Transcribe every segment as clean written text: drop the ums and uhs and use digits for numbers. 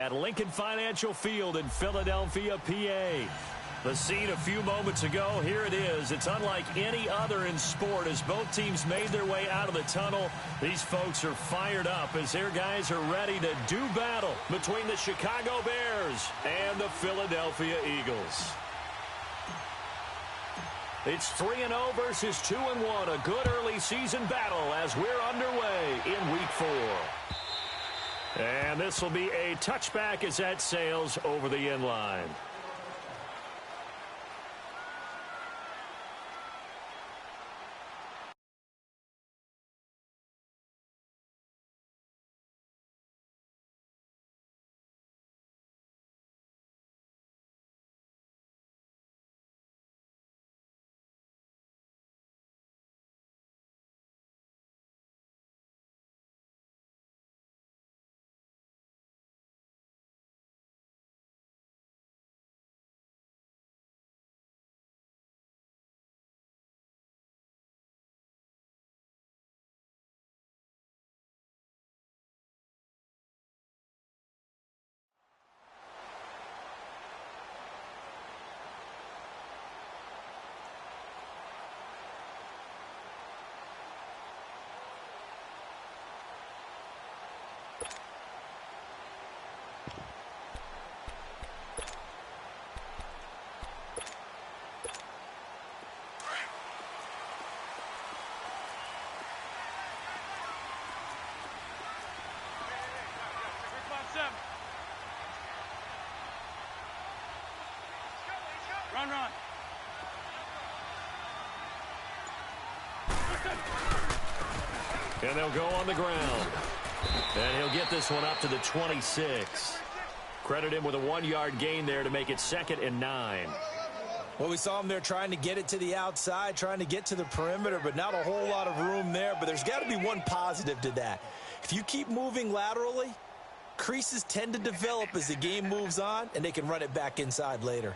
at Lincoln Financial Field in Philadelphia, PA. The scene a few moments ago, here it is. It's unlike any other in sport as both teams made their way out of the tunnel. These folks are fired up as their guys are ready to do battle between the Chicago Bears and the Philadelphia Eagles. It's 3-0 versus 2-1, a good early season battle as we're underway in Week 4. And this will be a touchback as that sails over the end line. Run. And they'll go on the ground. And he'll get this one up to the 26. Credit him with a 1-yard gain there to make it 2nd and 9. Well, we saw him there trying to get it to the outside, trying to get to the perimeter, but not a whole lot of room there. But there's got to be one positive to that. If you keep moving laterally, creases tend to develop as the game moves on, and they can run it back inside later.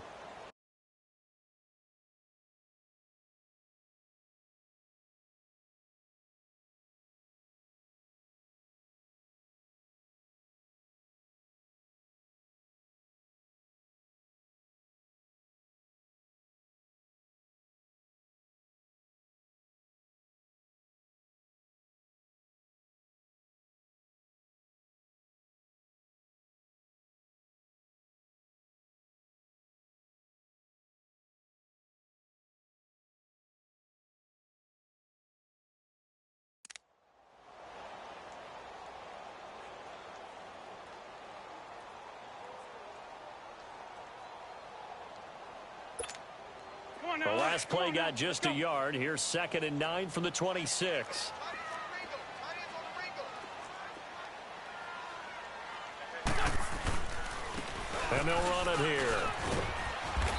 The last play got just a yard. Here's 2nd and 9 from the 26. And they'll run it here.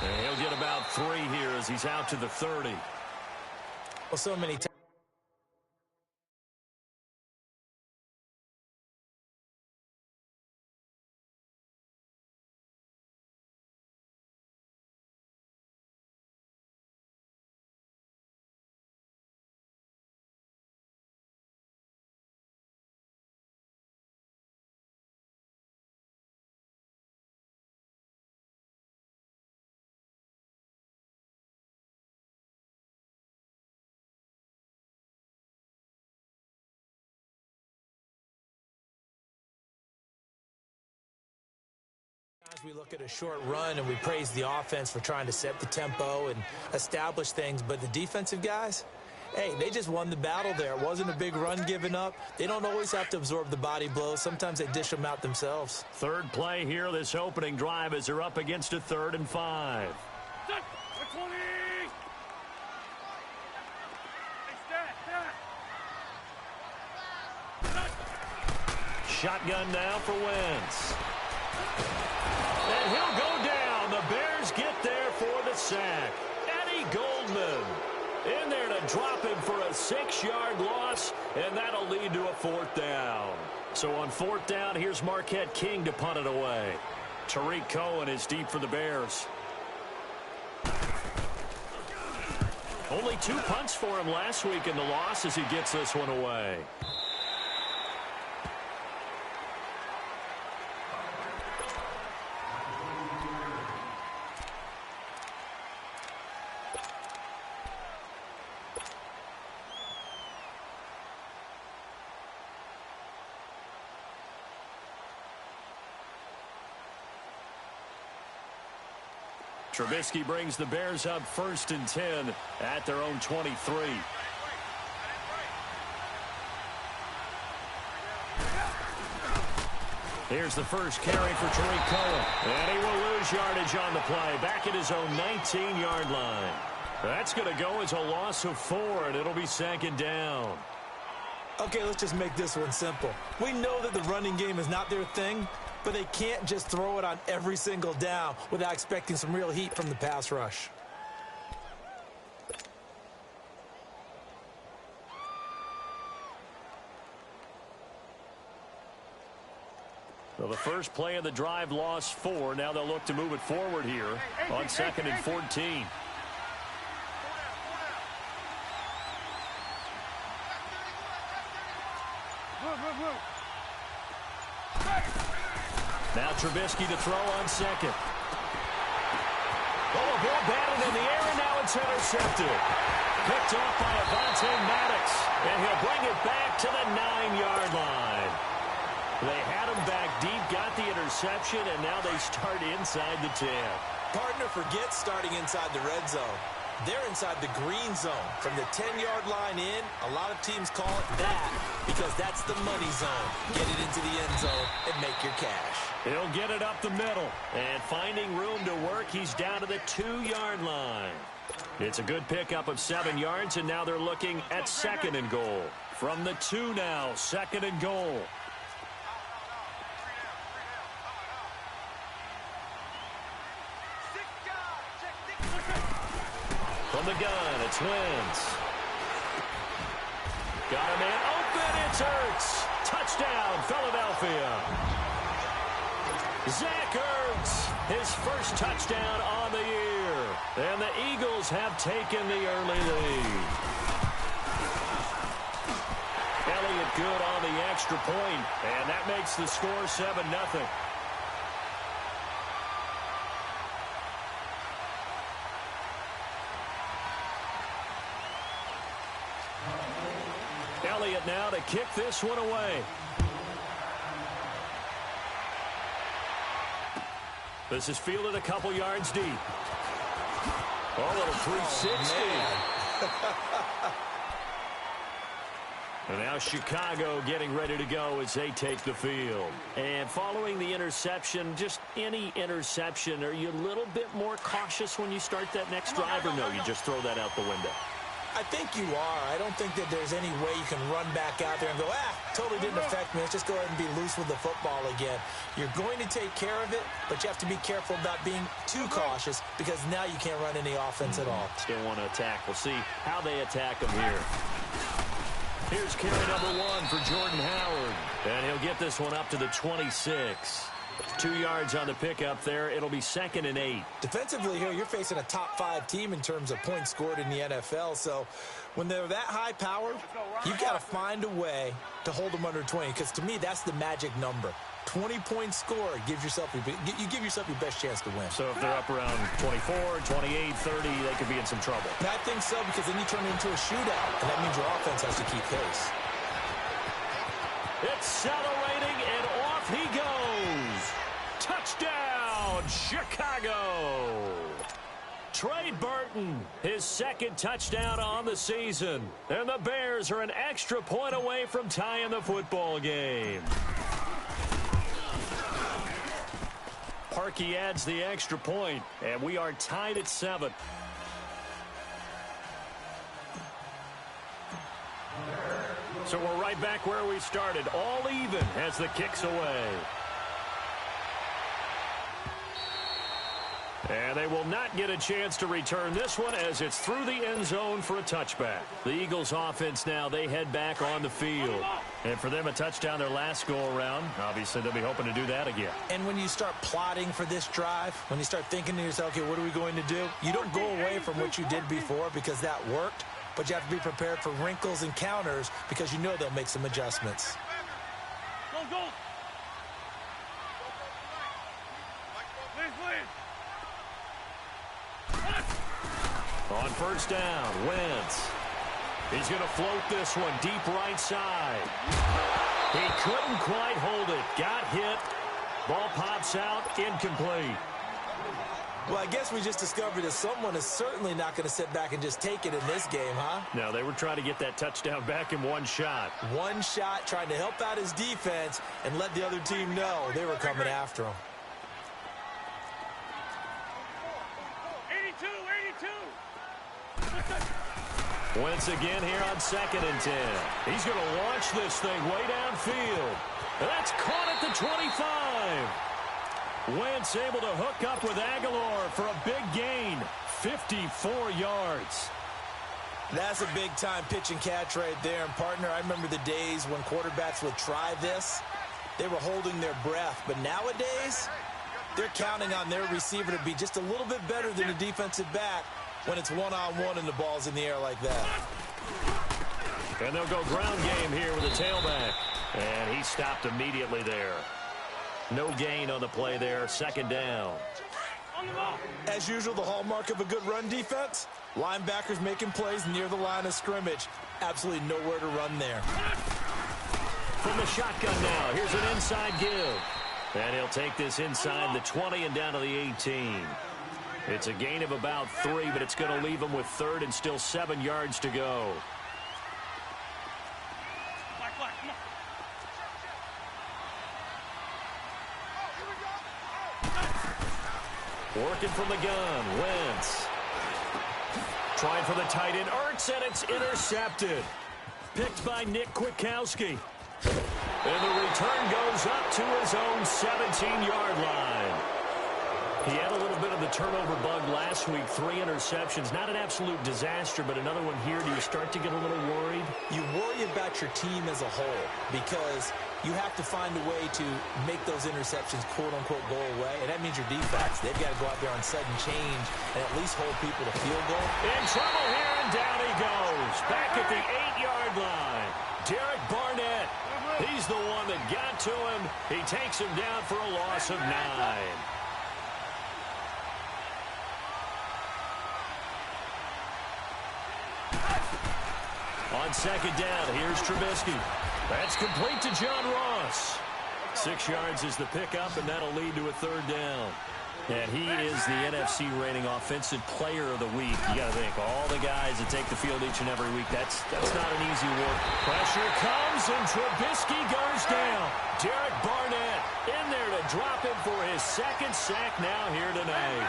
And he'll get about 3 here as he's out to the 30. Well, so many times. We look at a short run and we praise the offense for trying to set the tempo and establish things, but the defensive guys, hey, they just won the battle there. It wasn't a big run given up. They don't always have to absorb the body blows. Sometimes they dish them out themselves. Third play here, this opening drive as they're up against a 3rd and 5. Shotgun now for Wentz. And he'll go down. The Bears get there for the sack. Eddie Goldman in there to drop him for a 6-yard loss, and that'll lead to a 4th down. So on 4th down, here's Marquette King to punt it away. Tariq Cohen is deep for the Bears. Only 2 punts for him last week in the loss as he gets this one away. Trubisky brings the Bears up 1st and 10 at their own 23. Here's the first carry for Tariq Cohen. And he will lose yardage on the play. Back at his own 19-yard line. That's going to go as a loss of 4, and it'll be 2nd down. Okay, let's just make this one simple. We know that the running game is not their thing, but they can't just throw it on every single down without expecting some real heat from the pass rush. So the first play of the drive lost 4. Now they'll look to move it forward here on 2nd and 14. Now Trubisky to throw on 2nd. Oh, a ball batted in the air, and now it's intercepted. Picked off by Avonte Maddox, and he'll bring it back to the 9-yard line. They had him back deep, got the interception, and now they start inside the 10. Partner forgets starting inside the red zone. They're inside the green zone. From the 10-yard line in, a lot of teams call it that because that's the money zone. Get it into the end zone and make your cash. He'll get it up the middle. And finding room to work, he's down to the 2-yard line. It's a good pickup of 7 yards, and now they're looking at 2nd and goal. From the 2 now, 2nd and goal. From the gun, it's Wentz. Got a man open, it's Ertz. Touchdown, Philadelphia. Zach Ertz, his first touchdown on the year. And the Eagles have taken the early lead. Elliott good on the extra point, and that makes the score 7-0. Elliott now to kick this one away. This is fielded a couple yards deep. Oh, a little 360. And now Chicago getting ready to go as they take the field. And following the interception, just any interception, are you a little bit more cautious when you start that next drive, or no, you just throw that out the window? I think you are. I don't think that there's any way you can run back out there and go, totally didn't affect me. Let's just go ahead and be loose with the football again. You're going to take care of it, but you have to be careful about being too cautious because now you can't run any offense at all. Still want to attack. We'll see how they attack them here. Here's carry number 1 for Jordan Howard. And he'll get this one up to the 26. 2 yards on the pickup there. It'll be 2nd and 8. Defensively here, you're facing a top 5 team in terms of points scored in the NFL. So when they're that high powered, you've got to find a way to hold them under 20. Because to me, that's the magic number. 20 points scored gives yourself you give yourself your best chance to win. So if they're up around 24, 28, 30, they could be in some trouble. And I think so, because then you turn it into a shootout, and that means your offense has to keep pace. Accelerating, and off he goes. Touchdown, Chicago. Trey Burton, his 2nd touchdown on the season. And the Bears are an extra point away from tying the football game. Parkey adds the extra point, and we are tied at 7. So we're right back where we started, all even as the kick's away. And they will not get a chance to return this one as it's through the end zone for a touchback. The Eagles offense now, they head back on the field. And for them, a touchdown their last go-around. Obviously, they'll be hoping to do that again. And when you start plotting for this drive, when you start thinking to yourself, okay, what are we going to do? You don't go away from what you did before because that worked, but you have to be prepared for wrinkles and counters because you know they'll make some adjustments. Go. On first down, Wentz. He's going to float this one deep right side. He couldn't quite hold it. Got hit. Ball pops out, incomplete. Well, I guess we just discovered that someone is certainly not going to sit back and just take it in this game, huh? No, they were trying to get that touchdown back in one shot. One shot, trying to help out his defense and let the other team know they were coming after him. 82. Wentz again here on 2nd and 10. He's going to launch this thing way downfield. That's caught at the 25. Wentz able to hook up with Aguilar for a big gain, 54 yards. That's a big-time pitch and catch right there. And, partner, I remember the days when quarterbacks would try this. They were holding their breath. But nowadays, they're counting on their receiver to be just a little bit better than the defensive back when it's one-on-one and the ball's in the air like that. And they'll go ground game here with a tailback. And he stopped immediately there. No gain on the play there, 2nd down. As usual, the hallmark of a good run defense, linebackers making plays near the line of scrimmage. Absolutely nowhere to run there. From the shotgun now, here's an inside give. And he'll take this inside the 20 and down to the 18. It's a gain of about 3, but it's going to leave him with 3rd and still 7 yards to go. Working from the gun, Wentz. Trying for the tight end, Ertz, and it's intercepted. Picked by Nick Kwiatkowski. And the return goes up to his own 17-yard line. He had a little bit of the turnover bug last week, 3 interceptions. Not an absolute disaster, but another one here. Do you start to get a little worried? You worry about your team as a whole because you have to find a way to make those interceptions, quote-unquote, go away. And that means your defense. They've got to go out there on sudden change and at least hold people to field goal. In trouble here, and down he goes. Back at the 8-yard line. Derek Barnett. He's the one that got to him. He takes him down for a loss of 9. On 2nd down, here's Trubisky. That's complete to John Ross. 6 yards is the pickup, and that'll lead to a 3rd down. And he is the NFC reigning offensive player of the week. You got to think, all the guys that take the field each and every week, that's not an easy work. Pressure comes, and Trubisky goes down. Derek Barnett in there to drop him for his 2nd sack now here tonight.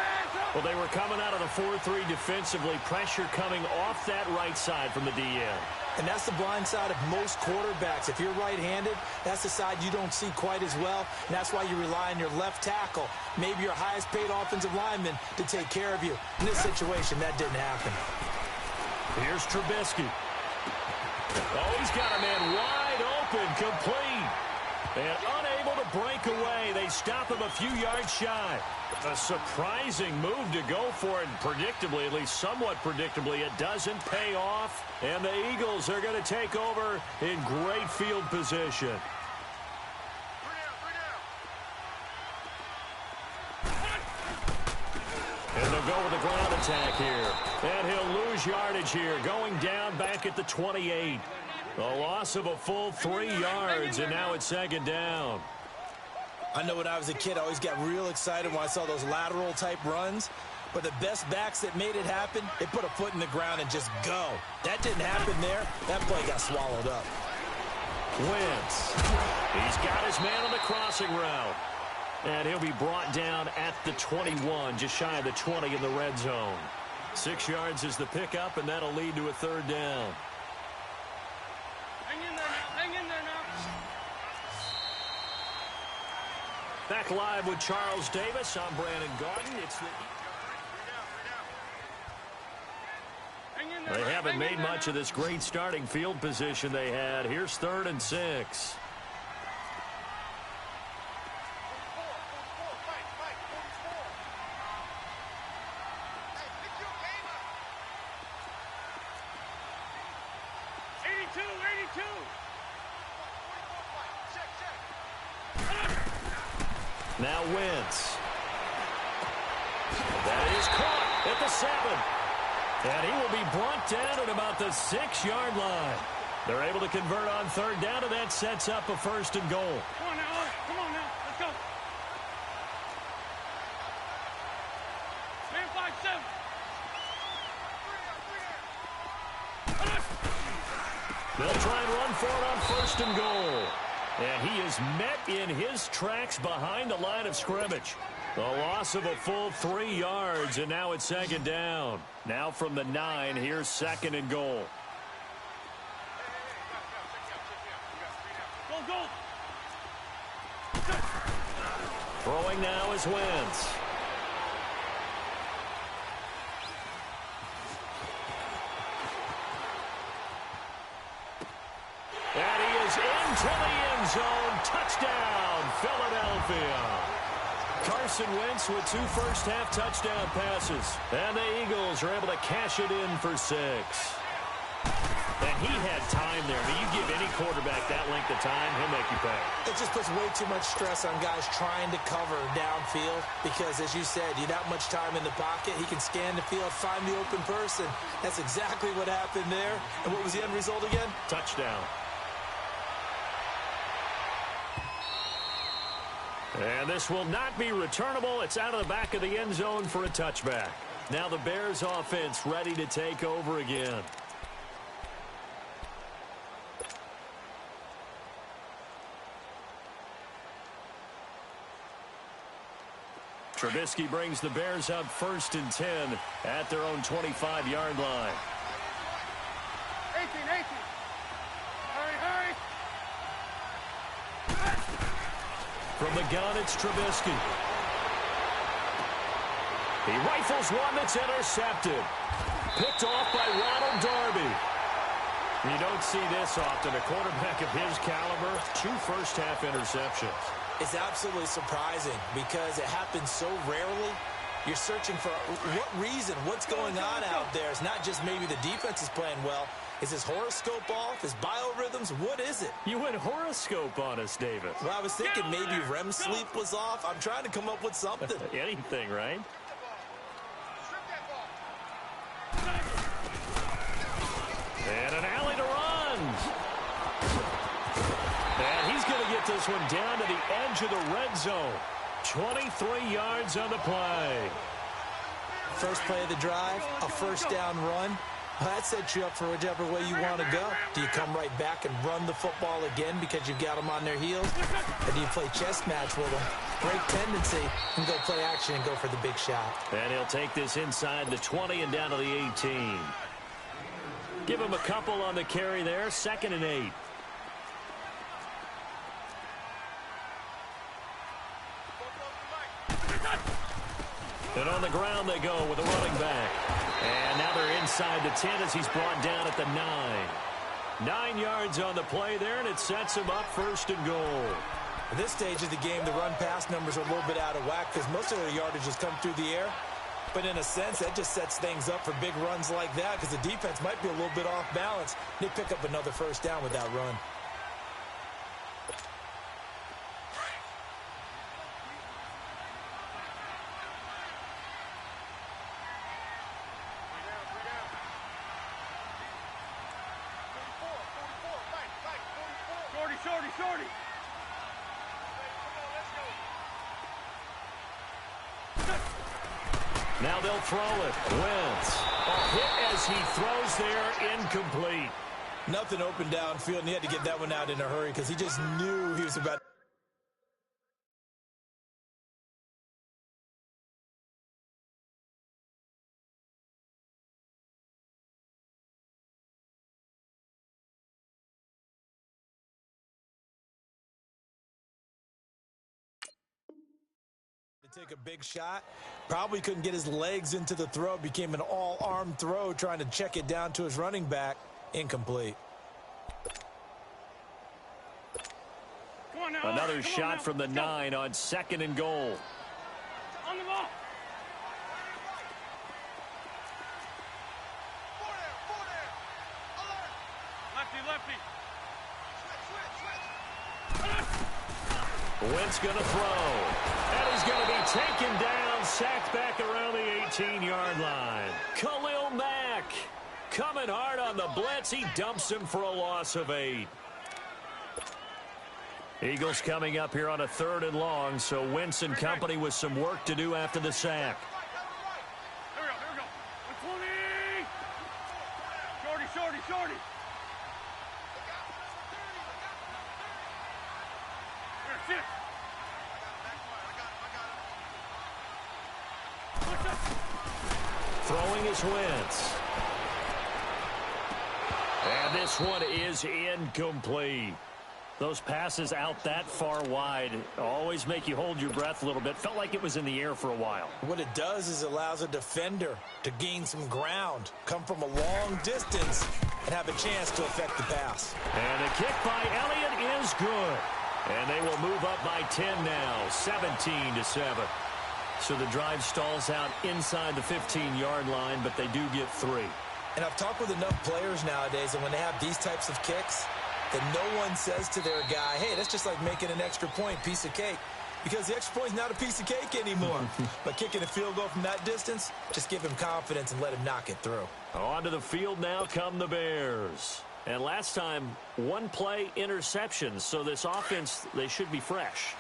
Well, they were coming out of the 4-3 defensively. Pressure coming off that right side from the DN. And that's the blind side of most quarterbacks. If you're right-handed, that's the side you don't see quite as well. And that's why you rely on your left tackle, maybe your highest-paid offensive lineman, to take care of you. In this situation, that didn't happen. Here's Trubisky. Oh, he's got a man wide open, complete. And unable to break away. They stop him a few yards shy. A surprising move to go for it. Predictably, at least somewhat predictably, it doesn't pay off. And the Eagles are going to take over in great field position. And they'll go with the ground attack here. And he'll lose yardage here, going down back at the 28. A loss of a full 3 yards, and now it's 2nd down. I know when I was a kid, I always got real excited when I saw those lateral-type runs. But the best backs that made it happen, they put a foot in the ground and just go. That didn't happen there. That play got swallowed up. Wentz. He's got his man on the crossing route. And he'll be brought down at the 21, just shy of the 20 in the red zone. 6 yards is the pickup, and that'll lead to a 3rd down. Back live with Charles Davis. I'm Brandon Garden. They haven't made much of this great starting field position they had. Here's 3rd and 6. Now Wentz. That is caught at the 7. And he will be brought down at about the 6-yard line. They're able to convert on 3rd down, and that sets up a 1st and goal. Come on now, let's go. They'll try and run for it on 1st and goal. And he is met in his tracks behind the line of scrimmage. The loss of a full 3 yards, and now it's 2nd down. Now from the 9, here's 2nd and goal. Throwing now is Wentz. And he is into the end zone. Touchdown, Philadelphia. Carson Wentz with 2 first-half touchdown passes. And the Eagles are able to cash it in for 6. And he had time there. I mean, you give any quarterback that length of time, he'll make you pay. It just puts way too much stress on guys trying to cover downfield because, as you said, you have that much time in the pocket. He can scan the field, find the open person. That's exactly what happened there. And what was the end result again? Touchdown. And this will not be returnable. It's out of the back of the end zone for a touchback. Now the Bears offense ready to take over again. Trubisky brings the Bears up 1st and 10 at their own 25-yard line. 18. Hurry. From the gun, it's Trubisky. He rifles one that's intercepted. Picked off by Ronald Darby. You don't see this often. A quarterback of his caliber, 2 first-half interceptions. It's absolutely surprising because it happens so rarely. You're searching for what reason, what's going on out there. It's not just maybe the defense is playing well. Is his horoscope off? His biorhythms? What is it? You went horoscope on us, Davis. Well, I was thinking maybe REM sleep was off. I'm trying to come up with something. Anything, right? And an alley to runs. And he's going to get this one down to the edge of the red zone. 23 yards on the play. First play of the drive, a first down run. Well, that sets you up for whichever way you want to go. Do you come right back and run the football again because you've got them on their heels? Or do you play chess match with them, break tendency, and go play action and go for the big shot? And he'll take this inside the 20 and down to the 18. Give him a couple on the carry there, 2nd and 8. And on the ground they go with a running back. And now they're inside the 10 as he's brought down at the 9. 9 yards on the play there, and it sets him up 1st and goal. At this stage of the game, the run-pass numbers are a little bit out of whack because most of their yardage has come through the air. But in a sense, that just sets things up for big runs like that because the defense might be a little bit off balance. They pick up another first down with that run. Shorty. Now they'll throw it. Wentz. A hit as he throws there, incomplete. Nothing open downfield, and he had to get that one out in a hurry because he just knew he was about. Take a big shot. Probably couldn't get his legs into the throw. Became an all-arm throw trying to check it down to his running back. Incomplete. Another shot from the 9 on 2nd and goal. On the ball. Lefty. Wentz going to throw. And he's going to be taken down, sacked back around the 18-yard line. Khalil Mack coming hard on the blitz. He dumps him for a loss of 8. Eagles coming up here on a 3rd and long, so Wentz and company with some work to do after the sack. shorty. Here, sit. Throwing is Wentz. And this one is incomplete. Those passes out that far wide always make you hold your breath a little bit. Felt like it was in the air for a while. What it does is it allows a defender to gain some ground, come from a long distance, and have a chance to affect the pass. And the kick by Elliott is good. And they will move up by 10 now, 17-7. So the drive stalls out inside the 15-yard line, but they do get 3. And I've talked with enough players nowadays, and when they have these types of kicks, that no one says to their guy, hey, that's just like making an extra point, piece of cake. Because the extra point's not a piece of cake anymore. But kicking a field goal from that distance, just give him confidence and let him knock it through. Onto the field now come the Bears. And last time, one play interceptions, so this offense, they should be fresh.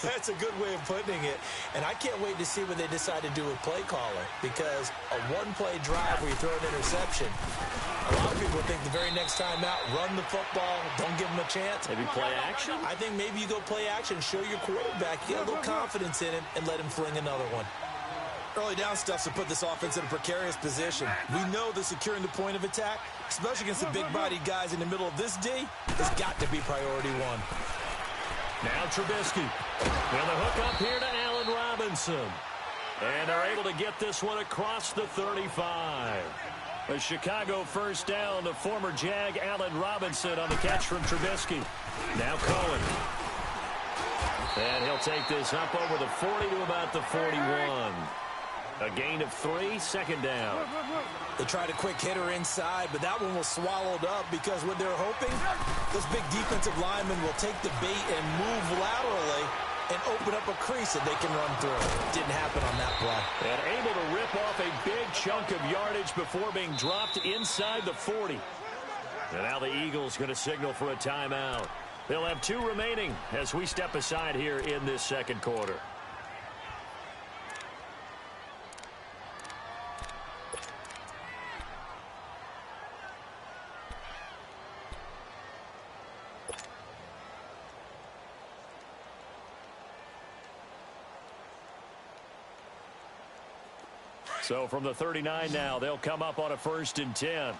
That's a good way of putting it. And I can't wait to see what they decide to do with play caller, because a one-play drive where you throw an interception, a lot of people think the very next time out, run the football, don't give them a chance. Maybe play action? I think maybe you go play action, show your quarterback, you get a little confidence in him, and let him fling another one. Early down stuff to put this offense in a precarious position. We know that securing the point of attack, especially against the big-bodied guys in the middle of this D, has got to be priority one. Now Trubisky. And the hook up here to Allen Robinson. And they're able to get this one across the 35. A Chicago first down to former Jag Allen Robinson on the catch from Trubisky. Now Cohen. And he'll take this up over the 40 to about the 41. A gain of 3, second down. They tried a quick hitter inside, but that one was swallowed up because what they're hoping, this big defensive lineman will take the bait and move laterally and open up a crease that they can run through. Didn't happen on that play. And able to rip off a big chunk of yardage before being dropped inside the 40. And now the Eagles going to signal for a timeout. They'll have 2 remaining as we step aside here in this second quarter. So from the 39 now, they'll come up on a 1st and 10.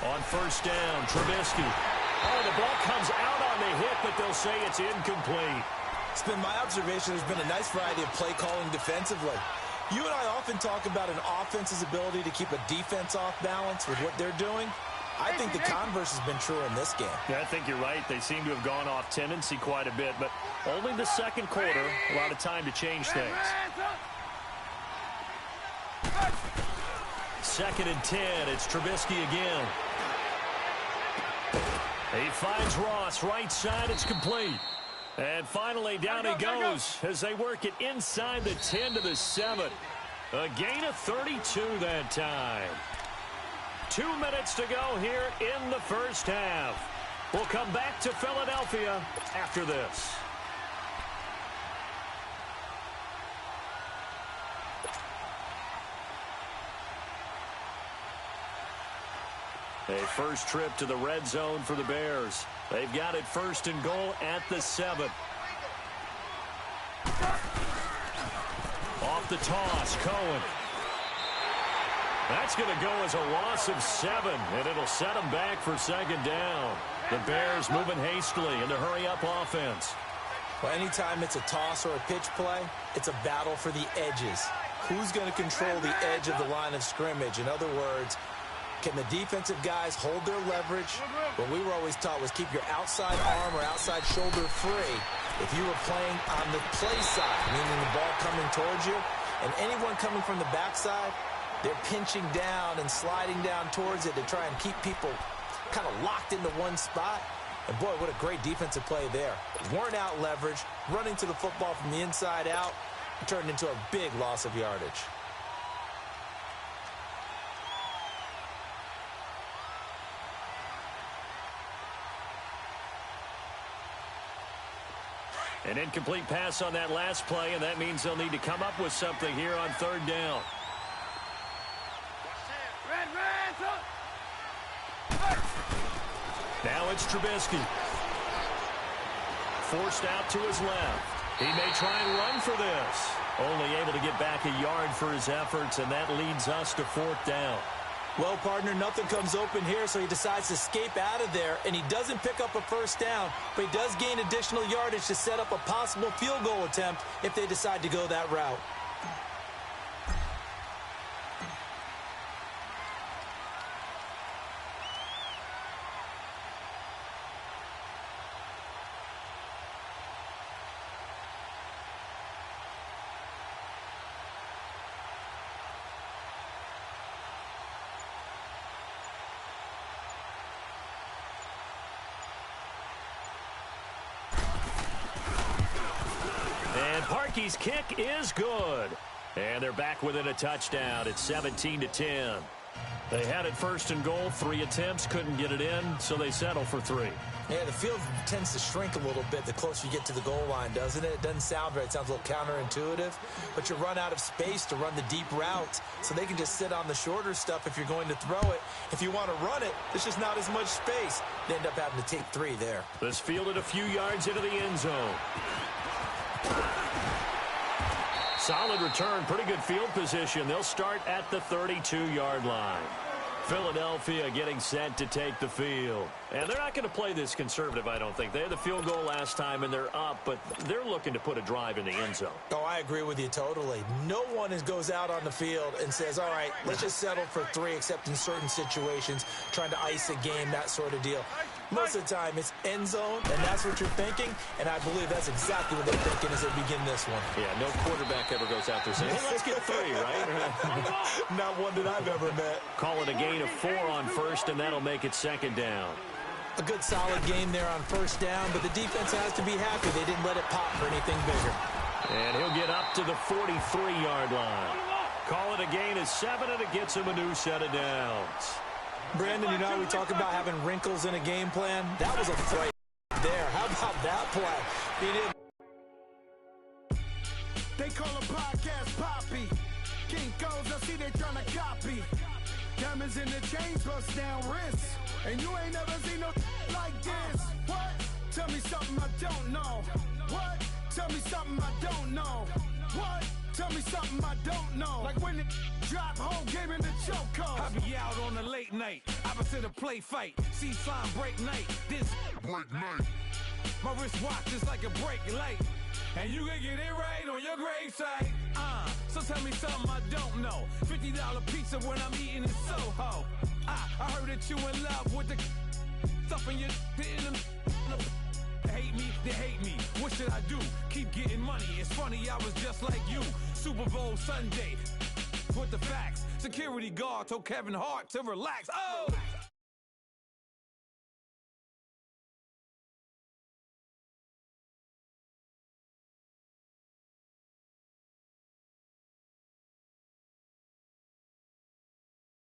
On 1st down, Trubisky. Oh, the ball comes out on the hit, but they'll say it's incomplete. It's been my observation there's been a nice variety of play calling defensively. You and I often talk about an offense's ability to keep a defense off balance with what they're doing. I think the converse has been true in this game. Yeah, I think you're right. They seem to have gone off tendency quite a bit, but only the second quarter, a lot of time to change things. 2nd and 10, it's Trubisky again. He finds Ross, right side, it's complete. And finally, down he goes as they work it inside the 10 to the 7. A gain of 32 that time. 2 minutes to go here in the first half. We'll come back to Philadelphia after this. A first trip to the red zone for the Bears. They've got it 1st and goal at the 7. Off the toss, Cohen. That's going to go as a loss of 7, and it'll set them back for 2nd down. The Bears moving hastily in the hurry-up offense. Well, anytime it's a toss or a pitch play, it's a battle for the edges. Who's going to control the edge of the line of scrimmage? In other words, can the defensive guys hold their leverage? What we were always taught was keep your outside arm or outside shoulder free if you were playing on the play side, meaning the ball coming towards you, and anyone coming from the backside, they're pinching down and sliding down towards it to try and keep people kind of locked into one spot. And boy, what a great defensive play there. Worn out leverage, running to the football from the inside out, it turned into a big loss of yardage. An incomplete pass on that last play, and that means they'll need to come up with something here on 3rd down. it's Trubisky. Forced out to his left. He may try and run for this. Only able to get back a yard for his efforts, and that leads us to 4th down. Well, partner, nothing comes open here, so he decides to escape out of there, and he doesn't pick up a first down, but he does gain additional yardage to set up a possible field goal attempt if they decide to go that route. Parkey's kick is good. And they're back within a touchdown. It's 17-10. They had it 1st and goal, 3 attempts, couldn't get it in, so they settle for 3. Yeah, the field tends to shrink a little bit the closer you get to the goal line, doesn't it? It doesn't sound right. It sounds a little counterintuitive. But you run out of space to run the deep routes, so they can just sit on the shorter stuff if you're going to throw it. If you want to run it, there's just not as much space. They end up having to take 3 there. This fielded a few yards into the end zone. Solid return, pretty good field position. They'll start at the 32-yard line. Philadelphia getting set to take the field. And they're not going to play this conservative, I don't think. They had the field goal last time, and they're up, but they're looking to put a drive in the end zone. Oh, I agree with you totally. No one goes out on the field and says, all right, let's just settle for 3, except in certain situations, trying to ice a game, that sort of deal. Most of the time, it's end zone, and that's what you're thinking, and I believe that's exactly what they're thinking as they begin this one. Yeah, no quarterback ever goes out there saying, hey, let's get 3, right? Not one that I've ever met. Call it a gain of 4 on 1st, and that'll make it 2nd down. A good solid game there on 1st down, but the defense has to be happy they didn't let it pop for anything bigger. And he'll get up to the 43-yard line. Call it a gain of 7, and it gets him a new set of downs. Brandon, you know how we talk about having wrinkles in a game plan? That was a fright there. How about that play? They call a podcast Poppy. Kinkos, I see they trying to copy. Diamonds in the chains, bust down wrists. And you ain't never seen no like this. What? Tell me something I don't know. What? Tell me something I don't know. What? Tell me something I don't know. Like when it drop, whole game in the chokehold. I be out on a late night, opposite a play fight. See sign break night, this break night. My wristwatch is like a break light. And you can get it right on your gravesite. So tell me something I don't know. $50 pizza when I'm eating in Soho. I heard that you in love with the stuff in your hate me, they hate me. What should I do? Keep getting money. It's funny, I was just like you. Super Bowl Sunday. With the facts. Security guard told Kevin Hart to relax. Oh!